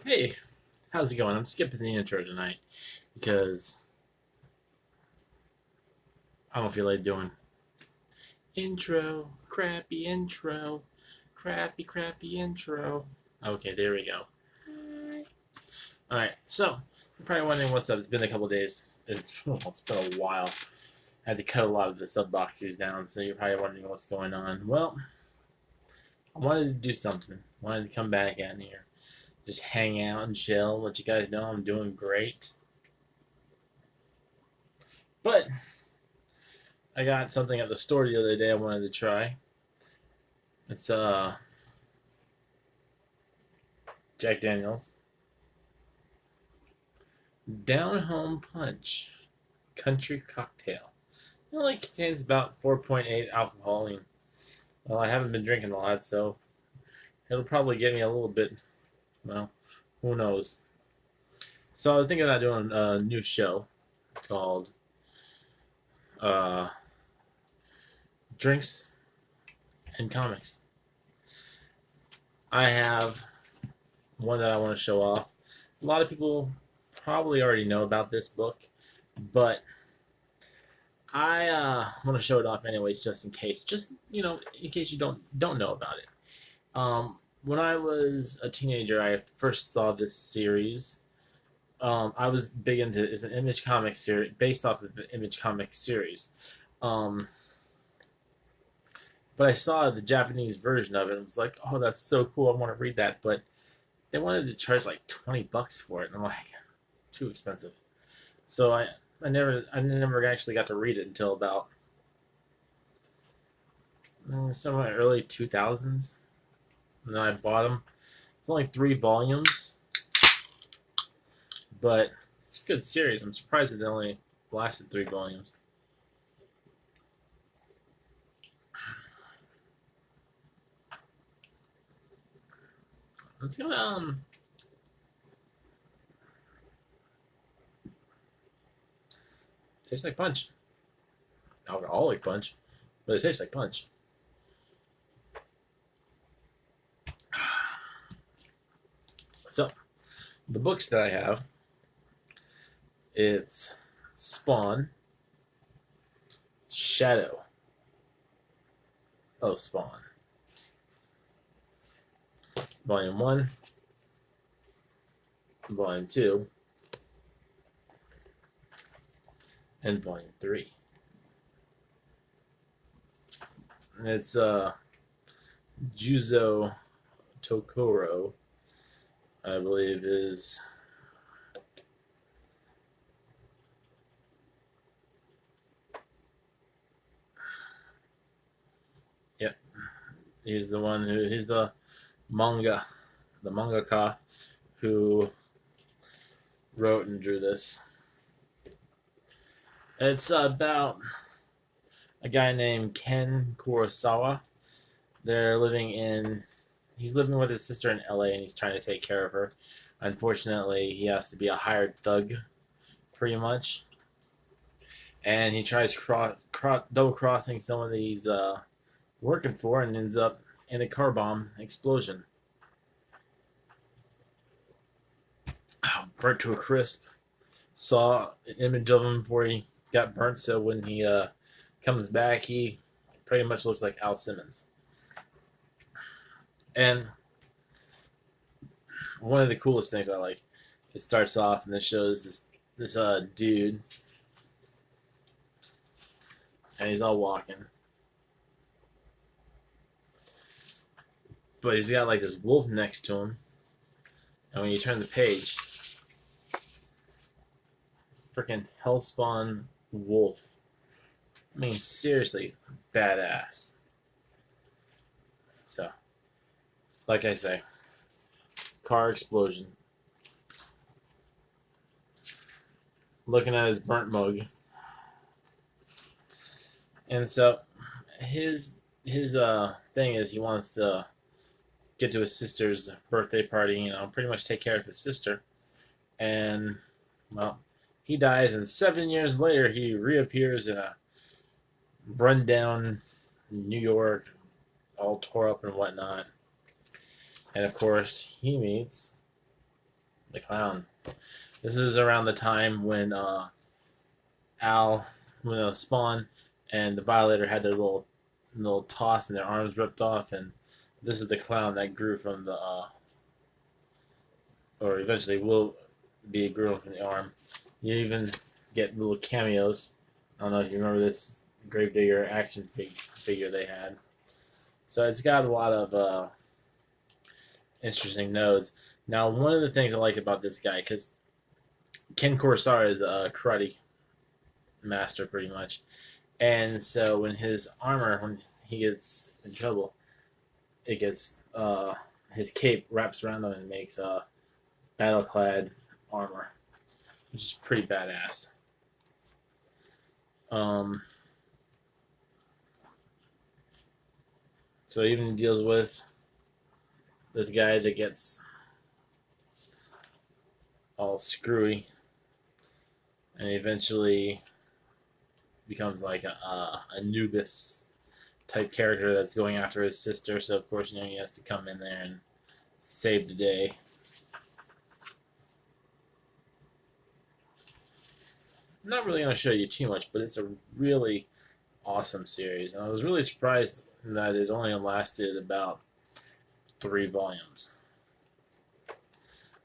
Hey, how's it going? I'm skipping the intro tonight because I don't feel like doing intro, crappy intro. Okay, there we go. Alright, so you're probably wondering what's up. It's been a couple days. It's been a while. I had to cut a lot of the sub boxes down, so you're probably wondering what's going on. Well, I wanted to do something. I wanted to come back in here, just hang out and chill, let you guys know I'm doing great. But I got something at the store the other day I wanted to try. It's Jack Daniels Down Home Punch Country Cocktail. It only contains about 4.8 alcohol. And, well, I haven't been drinking a lot, so it'll probably get me a little bit. Well, who knows? So I'm thinking about doing a new show called uh, Drinks and Comics. I have one that I want to show off. A lot of people probably already know about this book, but I want to show it off anyways, just in case. Just in case you don't know about it. When I was a teenager, I first saw this series. I was big into it's an Image Comics series based off of the Image Comics series. Um, but I saw the Japanese version of it and was like, oh, that's so cool. I want to read that. But they wanted to charge like $20 for it, and I'm like, too expensive. So I never actually got to read it until about somewhere early 2000s. And then I bought them. It's only 3 volumes, but it's a good series. I'm surprised it only lasted 3 volumes. It's gonna taste like punch. Alcoholic punch, but it tastes like punch. So, the books that I have, it's Spawn, Shadow of Spawn, Volume 1, Volume 2, and Volume 3. And it's Juzo Tokoro, I believe, is yep. He's the mangaka who wrote and drew this. It's about a guy named Ken Kurosawa. He's living with his sister in LA and he's trying to take care of her. Unfortunately, he has to be a hired thug, pretty much. And he tries double crossing some of these working for and ends up in a car bomb explosion. Burnt to a crisp. Saw an image of him before he got burnt, so when he comes back, he pretty much looks like Al Simmons. And one of the coolest things I like, it starts off and it shows this dude, and he's all walking, but he's got like this wolf next to him, and when you turn the page, freaking Hellspawn wolf. I mean, seriously, badass. So, like I say, car explosion. Looking at his burnt mug. And so his thing is he wants to get to his sister's birthday party, pretty much take care of his sister. And well, he dies, and 7 years later he reappears in a rundown New York, all tore up and whatnot. And of course, he meets the clown. This is around the time when Spawn and the Violator had their little toss and their arms ripped off, and this is the clown that grew from the or eventually will be grown from the arm. You even get little cameos. I don't know if you remember this Gravedigger action figure they had. So it's got a lot of interesting nodes. Now, one of the things I like about this guy, because Ken Kurosawa is a karate master pretty much, and so when his armor, when he gets in trouble, it gets his cape wraps around him and makes battle-clad armor, which is pretty badass. So it even deals with this guy that gets all screwy and eventually becomes like a Anubis type character that's going after his sister. So of course, he has to come in there and save the day. I'm not really going to show you too much, but it's a really awesome series, and I was really surprised that it only lasted about 3 volumes.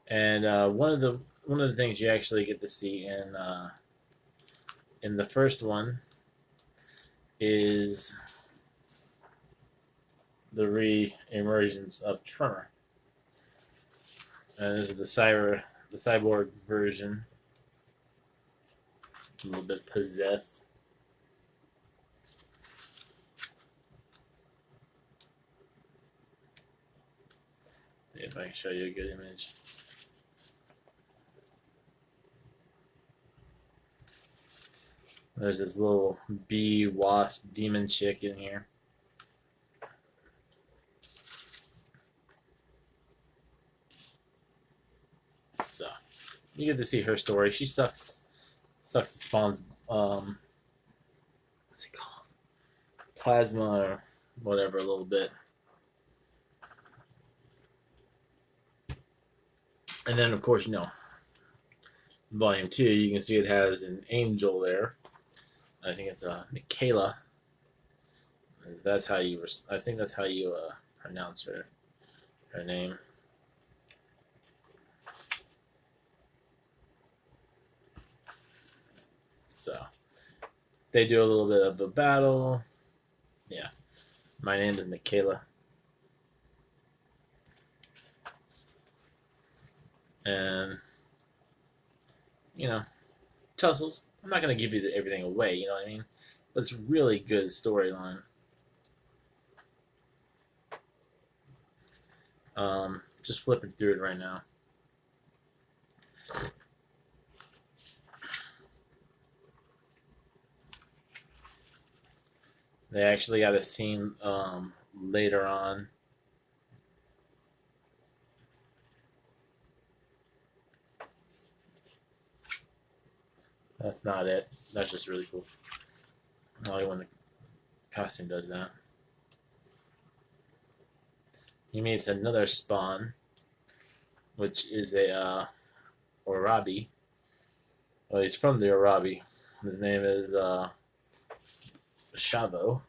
And one of the things you actually get to see in the first one is the re-emergence of Tremor, and this is the cyborg version, a little bit possessed. See if I can show you a good image. There's this little bee wasp demon chick in here. So you get to see her story. She sucks the Spawn's what's it called? Plasma or whatever a little bit. And then of course, volume 2, you can see it has an angel there. I think it's Michaela. That's how you. I think that's how you pronounce her name. So they do a little bit of a battle. Yeah, my name is Michaela, and tussles. I'm not going to give you everything away, you know what I mean? But it's really good storyline. Just flipping through it right now. They actually got a scene later on. That's not it. That's just really cool. I like when the costume does that. He meets another Spawn, which is a Orabi. Well, he's from the Orabi. His name is Shavo.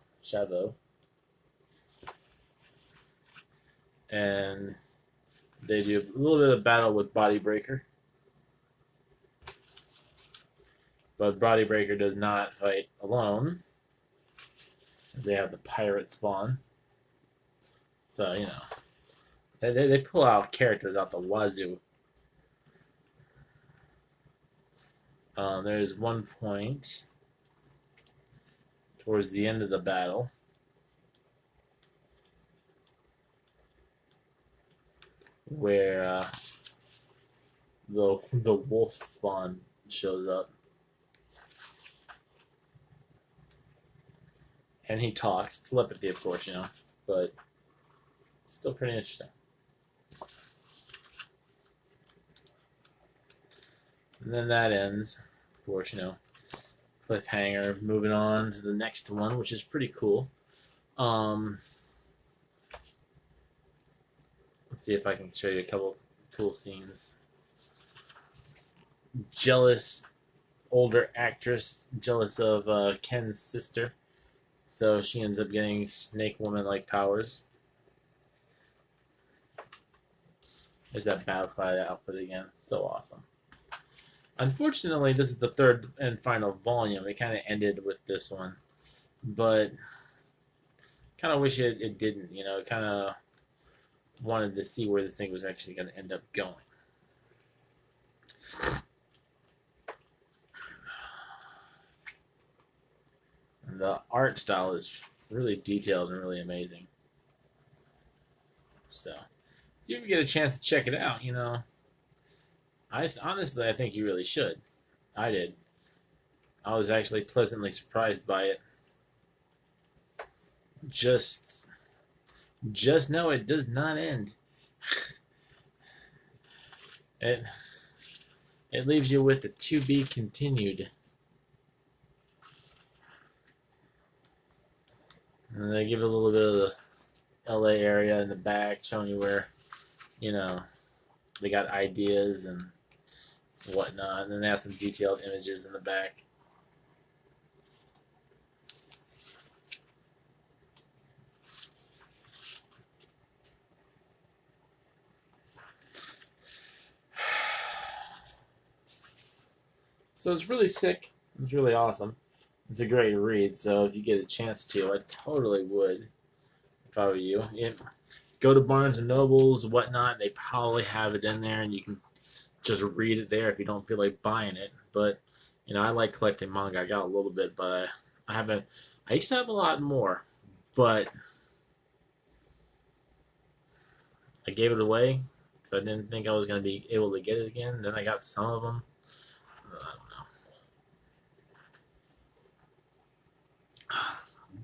And they do a little bit of battle with Body Breaker. But Body Breaker does not fight alone, as they have the pirate Spawn. So, they pull out characters out the wazoo. There's one point towards the end of the battle where the wolf Spawn shows up. And he talks. Telepathy, of course, but it's still pretty interesting. And then that ends, of course, cliffhanger. Moving on to the next one, which is pretty cool. Let's see if I can show you a couple cool scenes. jealous older actress, jealous of Ken's sister. So she ends up getting Snake Woman like powers. There's that Battle Cry outfit again. So awesome. Unfortunately, this is the third and final volume. It kind of ended with this one. But kind of wish it didn't. You know, kind of wanted to see where this thing was actually going to end up going. And the art style is really detailed and really amazing. So, if you ever get a chance to check it out, you know, honestly, I think you really should. I did. I was actually pleasantly surprised by it. Just know it does not end. It leaves you with the to be continued. And they give it a little bit of the LA area in the back, showing you where, you know, they got ideas and whatnot. And then they have some detailed images in the back. So it's really sick. It's really awesome. It's a great read. So if you get a chance to, I totally would. If I were you, go to Barnes and Nobles, whatnot. They probably have it in there, and you can just read it there if you don't feel like buying it. But you know, I like collecting manga. I got a little bit, but I haven't. I used to have a lot more, but I gave it away because I didn't think I was going to be able to get it again. Then I got some of them. I don't know.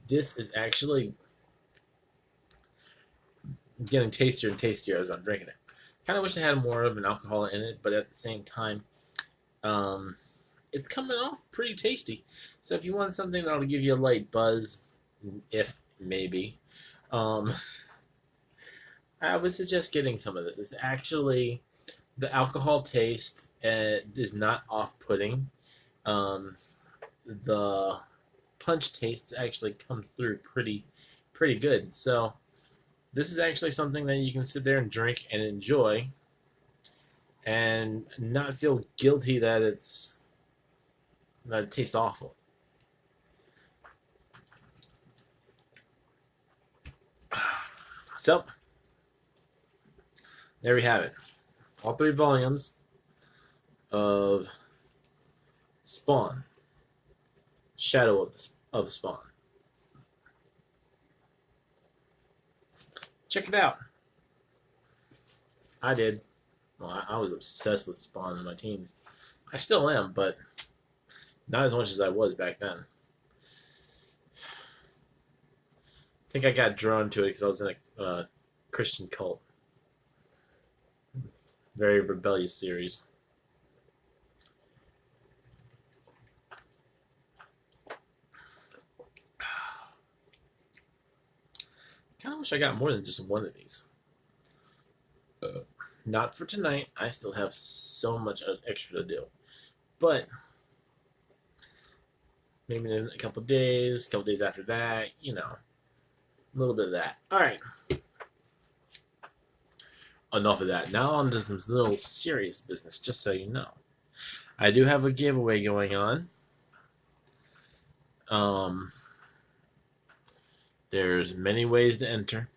This is actually getting tastier and tastier as I'm drinking it. Kind of wish I had more of an alcohol in it, but at the same time, it's coming off pretty tasty. So if you want something that'll give you a light buzz, if maybe, I would suggest getting some of this. It's actually, the alcohol taste is not off-putting. The punch taste actually comes through pretty good. So this is actually something that you can sit there and drink and enjoy and not feel guilty that it tastes awful. So there we have it. All 3 volumes of Spawn. Shadow of Spawn. Check it out. I did. Well, I was obsessed with Spawn in my teens. I still am, but not as much as I was back then. I think I got drawn to it because I was in a Christian cult. Very rebellious series. Kind of wish I got more than just one of these. Not for tonight. I still have so much extra to do. But maybe in a couple days after that, you know, a little bit of that. All right. Enough of that. Now on to some little serious business, just so you know. I do have a giveaway going on. There's many ways to enter.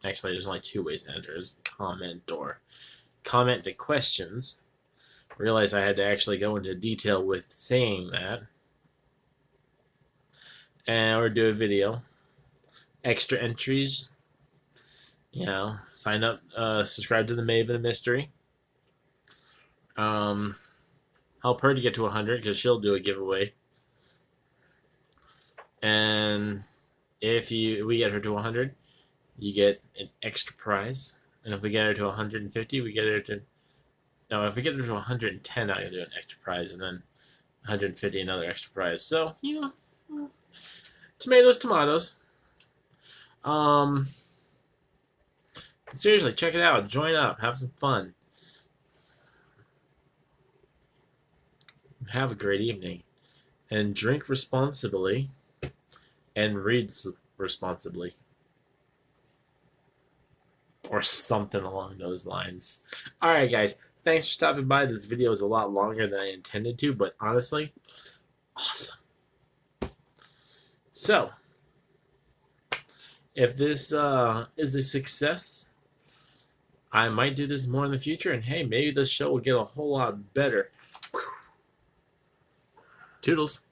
Actually, there's only 2 ways to enter. There's comment the questions. Realize I had to actually go into detail with saying that. Or do a video. Extra entries. You know, sign up, subscribe to the Maven of Mystery. Help her to get to 100 because she'll do a giveaway. And if we get her to 100, you get an extra prize. And if we get her to 150, we get her to... No, if we get her to 110, I'm going to do an extra prize. And then 150, another extra prize. So, you know, tomatoes. Seriously, check it out. Join up. Have some fun. Have a great evening. And drink responsibly and read responsibly. Or something along those lines. Alright, guys. Thanks for stopping by. This video is a lot longer than I intended to, but honestly, awesome. So, if this is a success, I might do this more in the future, and hey, maybe this show will get a whole lot better. Toodles.